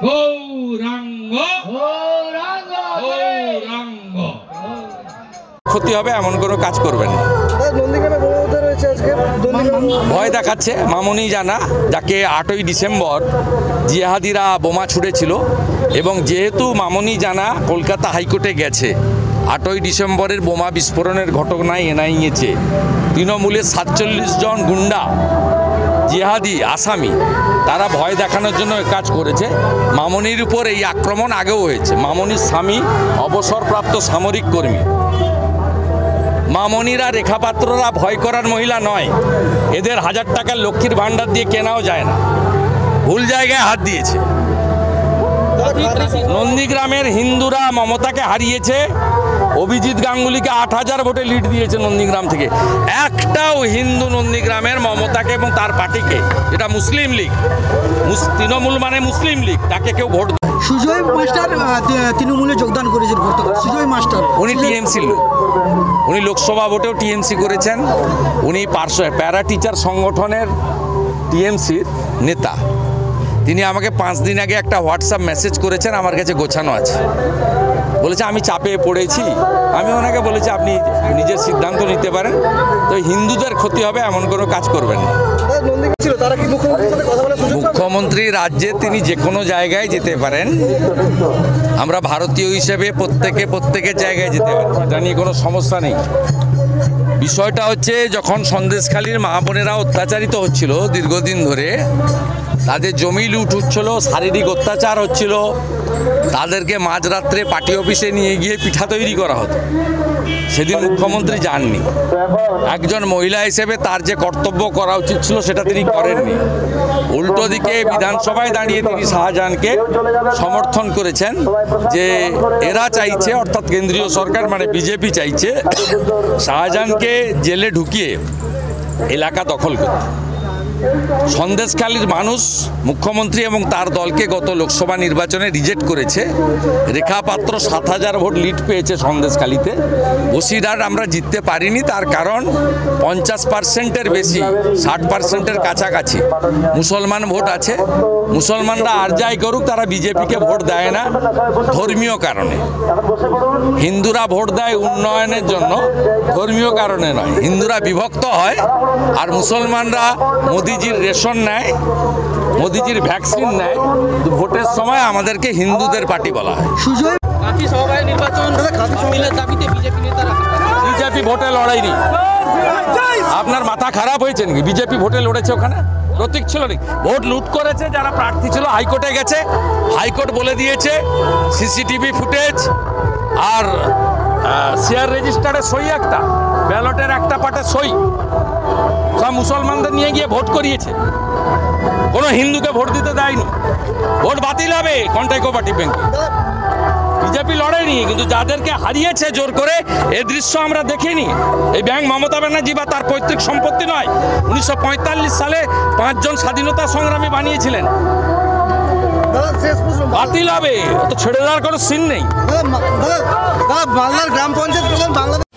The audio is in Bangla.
গৌরাঙ্গ গৌরাঙ্গ। ক্ষতি হবে এমন কোনো কাজ করবেন না। ভয় দেখাচ্ছে মামনি জানা, যাকে 8ই ডিসেম্বর জিহাদিরা বোমা ছুড়েছিল, এবং যেহেতু মামনি জানা কলকাতা হাইকোর্টে গেছে 8ই ডিসেম্বরের বোমা বিস্ফোরণের ঘটনায় এনআইএ তৃণমূলের 47 জন গুন্ডা জিহাদি আসামি, তারা ভয় দেখানোর জন্য কাজ করেছে। মামনির উপর এই আক্রমণ আগেও হয়েছে। মামনির স্বামী অবসরপ্রাপ্ত সামরিক কর্মী। মামনিরা রেখাপাত্ররা ভয় করার মহিলা নয়। এদের 1000 টাকার লক্ষ্মীর ভাণ্ডার দিয়ে কেনাও যায় না। ভুল জায়গায় হাত দিয়েছে। নন্দীগ্রামের হিন্দুরা মমতাকে হারিয়েছে। অভিজিৎ গাঙ্গুলিকে 8000 ভোটে লিড দিয়েছে নন্দীগ্রাম থেকে। একটাও হিন্দু নন্দীগ্রামের মমতাকে এবং তার পার্টিকে, এটা মুসলিম লীগ, তৃণমূল মানে মুসলিম লীগ, তাকে কেউ ভোট। সুজয় মাস্টার তৃণমূলে যোগদান করেছেন। সুজয় মাস্টার উনি টিএমসির লোক। উনি লোকসভা ভোটেও টিএমসি করেছেন। উনি প্যারা টিচার সংগঠনের টিএমসির নেতা। তিনি আমাকে 5 দিন আগে একটা হোয়াটসঅ্যাপ মেসেজ করেছেন, আমার কাছে গোছানো আছে। বলেছে আমি চাপে পড়েছি। আমি ওনাকে বলেছি আপনি নিজের সিদ্ধান্ত নিতে পারেন, তো হিন্দুদের ক্ষতি হবে এমন কোনো কাজ করবেন না। মুখ্যমন্ত্রী রাজ্যে তিনি যে কোনো জায়গায় যেতে পারেন। আমরা ভারতীয় হিসেবে প্রত্যেকের জায়গায় যেতে পারেন, এটা নিয়ে কোনো সমস্যা নেই। বিষয়টা হচ্ছে যখন সন্দেশখালীর মা বোনেরা অত্যাচারিত হচ্ছিল দীর্ঘদিন ধরে, তাদের জমি লুট হচ্ছিল, শারীরিক অত্যাচার হচ্ছিল, তাদেরকে মাঝরাত্রে পার্টি অফিসে নিয়ে গিয়ে পিঠা তৈরি করা হতো। সেদিন মুখ্যমন্ত্রী যাননি। একজন মহিলা হিসেবে তার যে কর্তব্য করা উচিত ছিল সেটা তিনি করেননি। উল্টো দিকে বিধানসভায় দাঁড়িয়ে তিনি শাহজাহানকে সমর্থন করেছেন যে এরা চাইছে, অর্থাৎ কেন্দ্রীয় সরকার মানে বিজেপি চাইছে শাহজাহানকে জেলে ঢুকিয়ে এলাকা দখল করতে। সন্দেশখালীর মানুষ মুখ্যমন্ত্রী এবং তার দলকে গত লোকসভা নির্বাচনে রিজেক্ট করেছে। রেখাপাত্র 7000 ভোট লিড পেয়েছে সন্দেশখালীতে। বসিরহাট আমরা জিততে পারিনি, তার কারণ 50%-এর বেশি, 60%-এর কাছাকাছি মুসলমান ভোট আছে। মুসলমানরা আর যাই করুক, তারা বিজেপিকে ভোট দেয় না ধর্মীয় কারণে। হিন্দুরা ভোট দেয় উন্নয়নের জন্য, ধর্মীয় কারণে নয়। হিন্দুরা বিভক্ত হয় আর মুসলমানরা মোদিজির রেশন নেয়, মোদিজির ভ্যাকসিন নেয়। ভোটের সময় আমাদেরকে হিন্দুদের পার্টি বলা হয়। বিজেপি ভোটে লড়াইনি। আপনার মাথা খারাপ হয়েছে নাকি? বিজেপি ভোটে লড়েছে, ওখানে প্রতীক ছিল নাকি? ভোট লুট করেছে যারা প্রার্থী ছিল, হাইকোর্টে গেছে। হাইকোর্ট বলে দিয়েছে সিসিটিভি ফুটেজ আর শেয়ার রেজিস্টারে সই, একটা ব্যালটের একটা পাটে সই, সব মুসলমানদের নিয়ে গিয়ে ভোট করিয়েছে। কোনো হিন্দুকে ভোট দিতে দেয়নি। ভোট বাতিল হবে কন্টাই কোঅপারেটিভ ব্যাংকে। বিজেপি লড়েনি, কিন্তু যাদেরকে হারিয়েছে জোর করে, এই দৃশ্য আমরা দেখিনি। এই ব্যাংক মমতা ব্যানার্জি বা তার পৈতৃক সম্পত্তি নয়। 1945 সালে 5 জন স্বাধীনতা সংগ্রামী বানিয়েছিলেন। বাতিল হবে, তো ছেড়ে দেওয়ার কোনো সিন নেই। বাংলার গ্রাম পঞ্চায়েত প্রধান বাংলাদেশ